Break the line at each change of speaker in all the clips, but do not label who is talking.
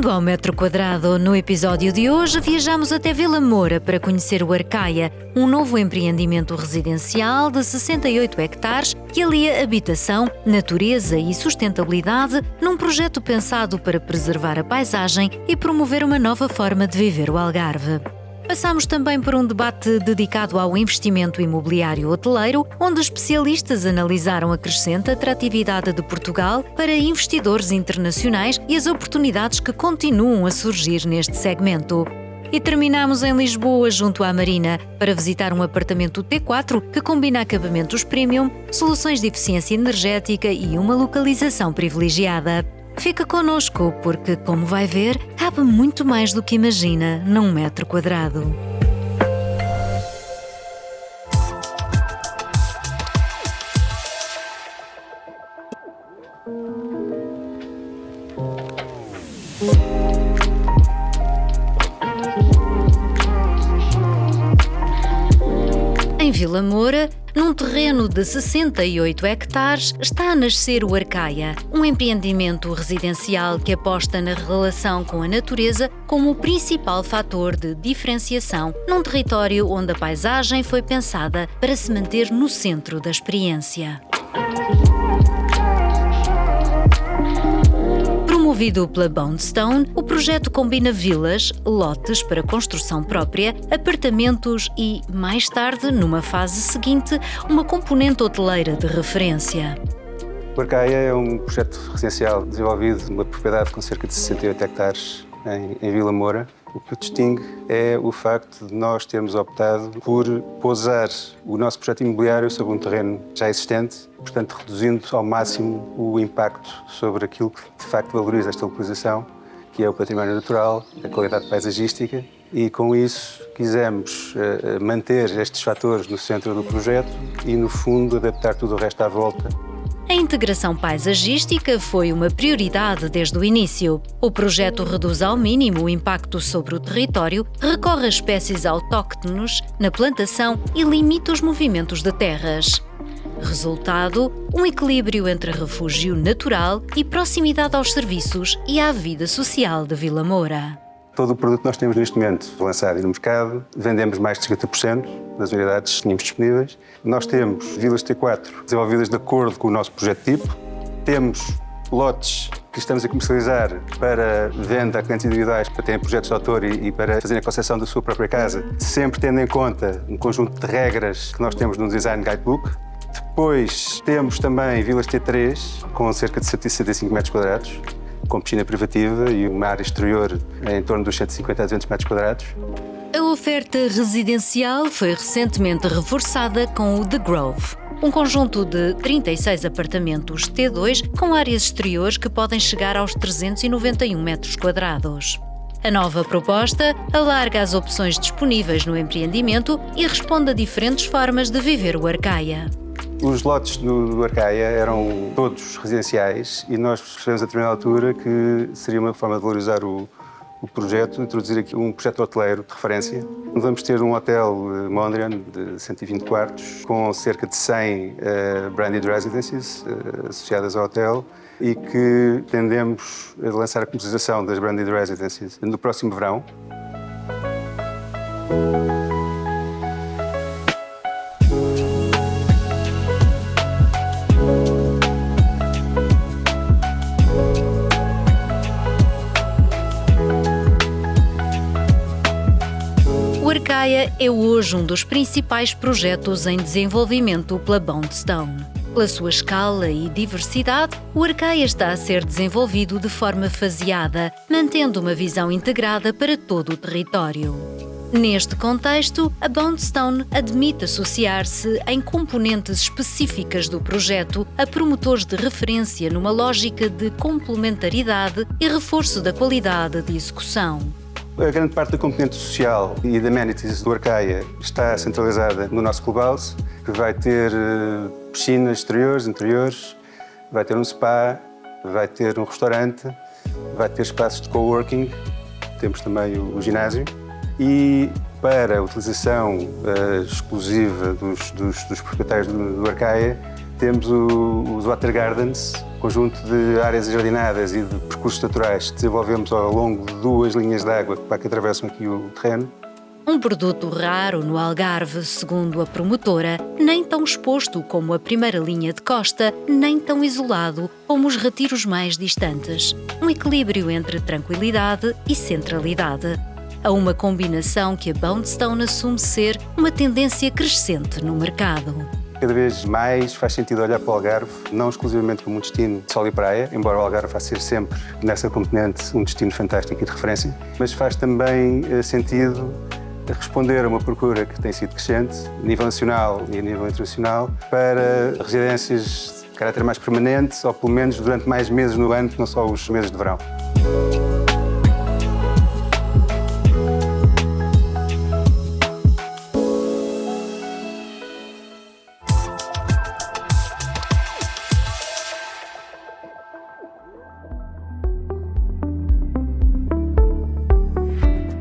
Bem-vindo ao Metro Quadrado. No episódio de hoje, viajamos até Vila Moura para conhecer o Arcaia, um novo empreendimento residencial de 68 hectares que alia habitação, natureza e sustentabilidade num projeto pensado para preservar a paisagem e promover uma nova forma de viver o Algarve. Passamos também por um debate dedicado ao investimento imobiliário hoteleiro, onde especialistas analisaram a crescente atratividade de Portugal para investidores internacionais e as oportunidades que continuam a surgir neste segmento. E terminamos em Lisboa, junto à Marina, para visitar um apartamento T4 que combina acabamentos premium, soluções de eficiência energética e uma localização privilegiada. Fica connosco porque, como vai ver, cabe muito mais do que imagina num metro quadrado. Em Vila Moura, num terreno de 68 hectares, está a nascer o Arcaia, um empreendimento residencial que aposta na relação com a natureza como o principal fator de diferenciação, num território onde a paisagem foi pensada para se manter no centro da experiência. Promovido pela Bondstone, o projeto combina vilas, lotes para construção própria, apartamentos e, mais tarde, numa fase seguinte, uma componente hoteleira de referência.
O Arcaia é um projeto residencial desenvolvido numa propriedade com cerca de 68 hectares em Vila Moura. O que o distingue é o facto de nós termos optado por pousar o nosso projeto imobiliário sobre um terreno já existente, portanto reduzindo ao máximo o impacto sobre aquilo que de facto valoriza esta localização, que é o património natural, a qualidade paisagística, e com isso quisemos manter estes fatores no centro do projeto e, no fundo, adaptar tudo o resto à volta.
A integração paisagística foi uma prioridade desde o início. O projeto reduz ao mínimo o impacto sobre o território, recorre a espécies autóctones na plantação e limita os movimentos de terras. Resultado, um equilíbrio entre refúgio natural e proximidade aos serviços e à vida social de Vila Moura.
Todo o produto que nós temos neste momento lançado e no mercado, vendemos mais de 50% das unidades que tínhamos disponíveis. Nós temos vilas T4 desenvolvidas de acordo com o nosso projeto tipo. Temos lotes que estamos a comercializar para venda a clientes individuais, para terem projetos de autor e para fazerem a concessão da sua própria casa, sempre tendo em conta um conjunto de regras que nós temos no Design Guidebook. Depois temos também vilas T3 com cerca de 165 metros quadrados, com piscina privativa e uma área exterior em torno dos 150 a 200 metros quadrados.
A oferta residencial foi recentemente reforçada com o The Grove, um conjunto de 36 apartamentos T2 com áreas exteriores que podem chegar aos 391 metros quadrados. A nova proposta alarga as opções disponíveis no empreendimento e responde a diferentes formas de viver o Arcaia.
Os lotes do Arcaia eram todos residenciais e nós percebemos a determinada altura que seria uma forma de valorizar o projeto, introduzir aqui um projeto hoteleiro de referência. Vamos ter um hotel Mondrian de 120 quartos com cerca de 100 branded residences associadas ao hotel e que tendemos a lançar a comercialização das branded residences no próximo verão.
O Arcaia é hoje um dos principais projetos em desenvolvimento pela Bondstone. Pela sua escala e diversidade, o Arcaia está a ser desenvolvido de forma faseada, mantendo uma visão integrada para todo o território. Neste contexto, a Bondstone admite associar-se em componentes específicas do projeto a promotores de referência numa lógica de complementaridade e reforço da qualidade de execução.
A grande parte da componente social e de amenities do Arcaia está centralizada no nosso clubhouse, que vai ter piscinas exteriores, interiores, vai ter um spa, vai ter um restaurante, vai ter espaços de coworking, temos também o ginásio. E para a utilização exclusiva dos proprietários do Arcaia, Temos os Water Gardens, conjunto de áreas jardinadas e de percursos naturais que desenvolvemos ao longo de 2 linhas de água que atravessam aqui o terreno.
Um produto raro no Algarve, segundo a promotora, nem tão exposto como a primeira linha de costa, nem tão isolado como os retiros mais distantes. Um equilíbrio entre tranquilidade e centralidade. Há uma combinação que a Boundstone assume ser uma tendência crescente no mercado.
Cada vez mais faz sentido olhar para o Algarve, não exclusivamente como um destino de sol e praia, embora o Algarve vá ser sempre, nessa componente, um destino fantástico e de referência, mas faz também sentido responder a uma procura que tem sido crescente, a nível nacional e a nível internacional, para residências de caráter mais permanente, ou pelo menos durante mais meses no ano, que não só os meses de verão.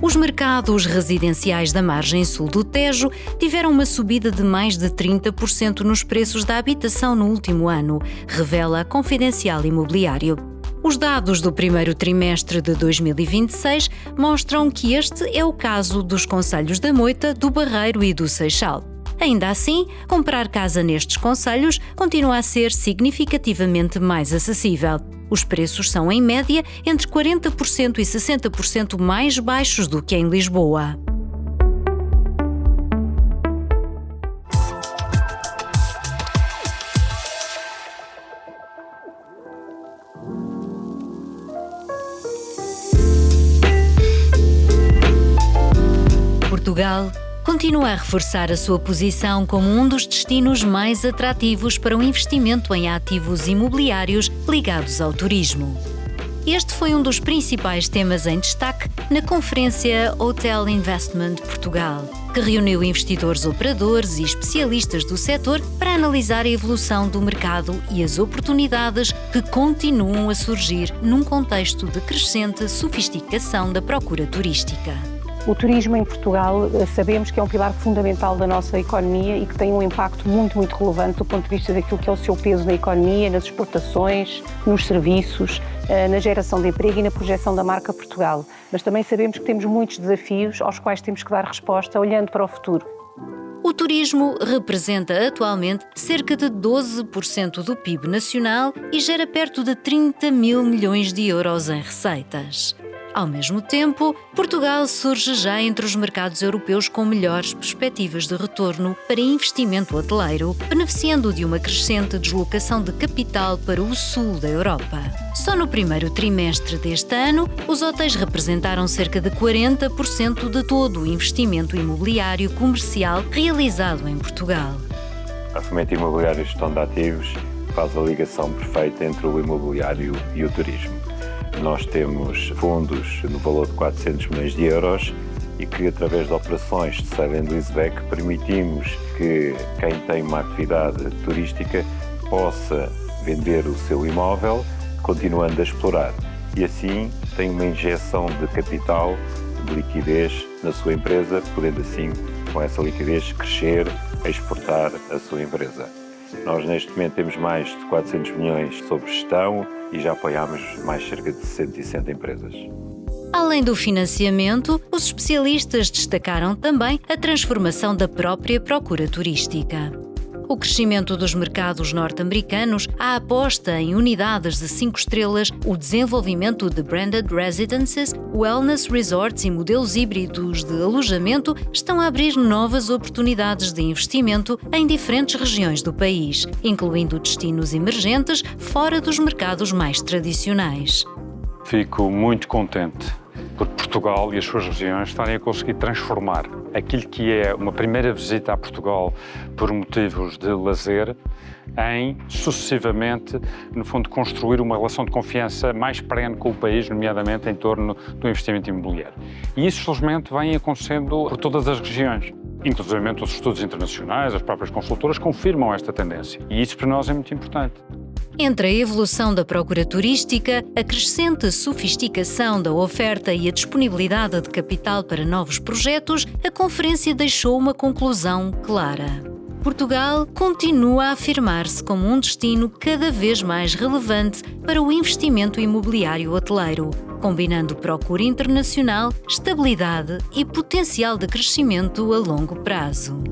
Os mercados residenciais da margem sul do Tejo tiveram uma subida de mais de 30% nos preços da habitação no último ano, revela a Confidencial Imobiliário. Os dados do primeiro trimestre de 2026 mostram que este é o caso dos concelhos da Moita, do Barreiro e do Seixal. Ainda assim, comprar casa nestes concelhos continua a ser significativamente mais acessível. Os preços são, em média, entre 40% e 60% mais baixos do que em Lisboa. Portugal continua a reforçar a sua posição como um dos destinos mais atrativos para o investimento em ativos imobiliários ligados ao turismo. Este foi um dos principais temas em destaque na Conferência Hotel Investment Portugal, que reuniu investidores, operadores e especialistas do setor para analisar a evolução do mercado e as oportunidades que continuam a surgir num contexto de crescente sofisticação da procura turística.
O turismo em Portugal sabemos que é um pilar fundamental da nossa economia e que tem um impacto muito relevante do ponto de vista daquilo que é o seu peso na economia, nas exportações, nos serviços, na geração de emprego e na projeção da marca Portugal. Mas também sabemos que temos muitos desafios aos quais temos que dar resposta olhando para o futuro.
O turismo representa atualmente cerca de 12% do PIB nacional e gera perto de 30 mil milhões de euros em receitas. Ao mesmo tempo, Portugal surge já entre os mercados europeus com melhores perspectivas de retorno para investimento hoteleiro, beneficiando de uma crescente deslocação de capital para o sul da Europa. Só no primeiro trimestre deste ano, os hotéis representaram cerca de 40% de todo o investimento imobiliário comercial realizado em Portugal.
A Fomento Imobiliário e Gestão de Ativos faz a ligação perfeita entre o imobiliário e o turismo. Nós temos fundos no valor de 400 milhões de euros e que, através de operações de sale and leaseback, permitimos que quem tem uma atividade turística possa vender o seu imóvel, continuando a explorar. E assim tem uma injeção de capital, de liquidez na sua empresa, podendo assim, com essa liquidez, crescer, exportar a sua empresa. Nós, neste momento, temos mais de 400 milhões sob gestão e já apoiamos mais cerca de 160 empresas.
Além do financiamento, os especialistas destacaram também a transformação da própria procura turística. O crescimento dos mercados norte-americanos, a aposta em unidades de 5 estrelas, o desenvolvimento de branded residences, wellness resorts e modelos híbridos de alojamento estão a abrir novas oportunidades de investimento em diferentes regiões do país, incluindo destinos emergentes fora dos mercados mais tradicionais.
Fico muito contente por Portugal e as suas regiões estarem a conseguir transformar aquilo que é uma primeira visita a Portugal por motivos de lazer em, sucessivamente, no fundo, construir uma relação de confiança mais perene com o país, nomeadamente em torno do investimento imobiliário. E isso, felizmente, vem acontecendo por todas as regiões. Inclusive, os estudos internacionais, as próprias consultoras confirmam esta tendência. E isso, para nós, é muito importante.
Entre a evolução da procura turística, a crescente sofisticação da oferta e a disponibilidade de capital para novos projetos, a conferência deixou uma conclusão clara. Portugal continua a afirmar-se como um destino cada vez mais relevante para o investimento imobiliário hoteleiro, combinando procura internacional, estabilidade e potencial de crescimento a longo prazo.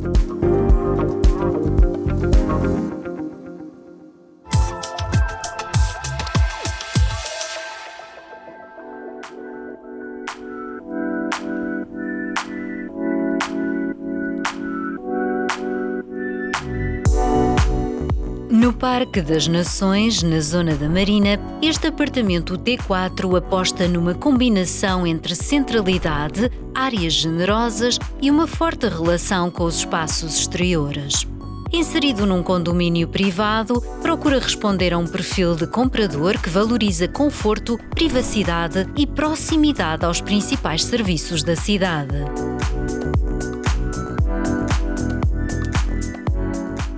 No Parque das Nações, na zona da Marina, este apartamento T4 aposta numa combinação entre centralidade, áreas generosas e uma forte relação com os espaços exteriores. Inserido num condomínio privado, procura responder a um perfil de comprador que valoriza conforto, privacidade e proximidade aos principais serviços da cidade.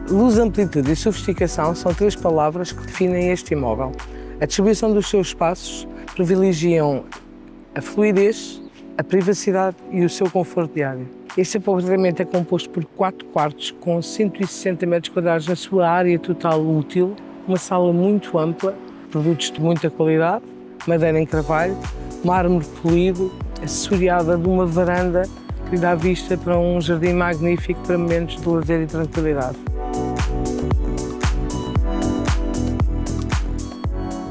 Luz, amplitude e sofisticação são 3 palavras que definem este imóvel. A distribuição dos seus espaços privilegiam a fluidez, a privacidade e o seu conforto diário. Este apartamento é composto por 4 quartos com 160 metros quadrados na sua área total útil, uma sala muito ampla, produtos de muita qualidade, madeira em carvalho, mármore polido, assoriada de uma varanda que dá vista para um jardim magnífico para momentos de lazer e tranquilidade.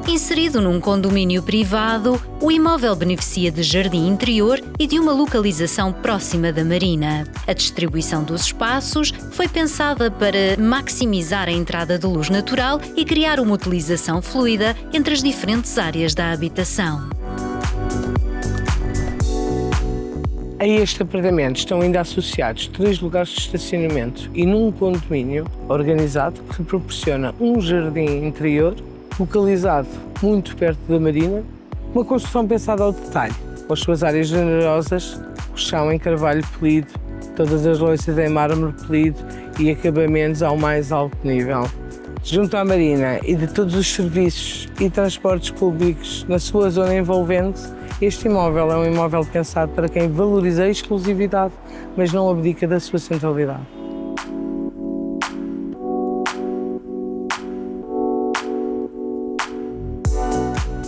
Inserido num condomínio privado, o imóvel beneficia de jardim interior e de uma localização próxima da marina. A distribuição dos espaços foi pensada para maximizar a entrada de luz natural e criar uma utilização fluida entre as diferentes áreas da habitação.
A este apartamento estão ainda associados 3 lugares de estacionamento e num condomínio organizado que proporciona um jardim interior localizado muito perto da marina, uma construção pensada ao detalhe, com as suas áreas generosas, o chão em carvalho polido, todas as louças em mármore polido e acabamentos ao mais alto nível. Junto à marina e de todos os serviços e transportes públicos na sua zona envolvente, este imóvel é um imóvel pensado para quem valoriza a exclusividade, mas não abdica da sua centralidade.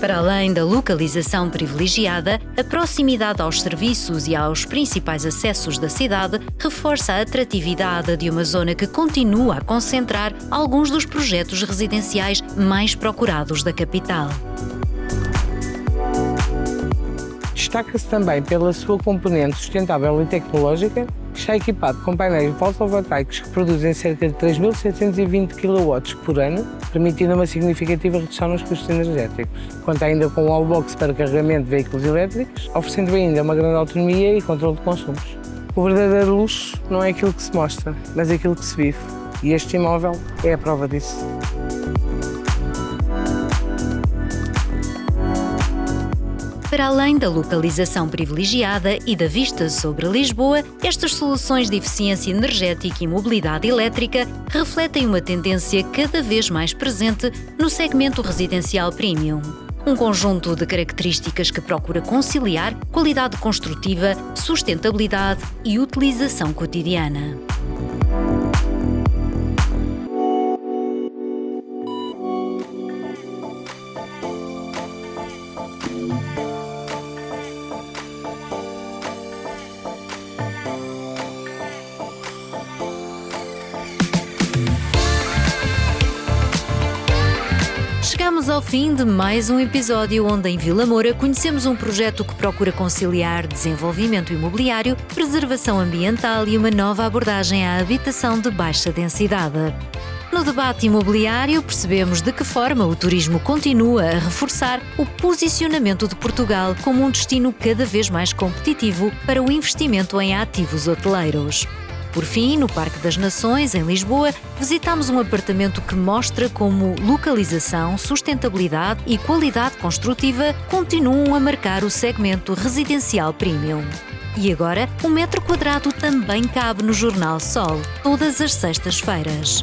Para além da localização privilegiada, a proximidade aos serviços e aos principais acessos da cidade reforça a atratividade de uma zona que continua a concentrar alguns dos projetos residenciais mais procurados da capital.
Destaca-se também pela sua componente sustentável e tecnológica. Está equipado com painéis fotovoltaicos que produzem cerca de 3.720 kW por ano, permitindo uma significativa redução nos custos energéticos. Conta ainda com um wallbox para carregamento de veículos elétricos, oferecendo ainda uma grande autonomia e controle de consumos. O verdadeiro luxo não é aquilo que se mostra, mas aquilo que se vive. E este imóvel é a prova disso.
Para além da localização privilegiada e da vista sobre Lisboa, estas soluções de eficiência energética e mobilidade elétrica refletem uma tendência cada vez mais presente no segmento residencial premium. Um conjunto de características que procura conciliar qualidade construtiva, sustentabilidade e utilização cotidiana. Chegamos ao fim de mais um episódio onde em Vila Moura conhecemos um projeto que procura conciliar desenvolvimento imobiliário, preservação ambiental e uma nova abordagem à habitação de baixa densidade. No debate imobiliário, percebemos de que forma o turismo continua a reforçar o posicionamento de Portugal como um destino cada vez mais competitivo para o investimento em ativos hoteleiros. Por fim, no Parque das Nações, em Lisboa, visitámos um apartamento que mostra como localização, sustentabilidade e qualidade construtiva continuam a marcar o segmento residencial premium. E agora, 1 metro quadrado também cabe no Jornal Sol, todas as sextas-feiras.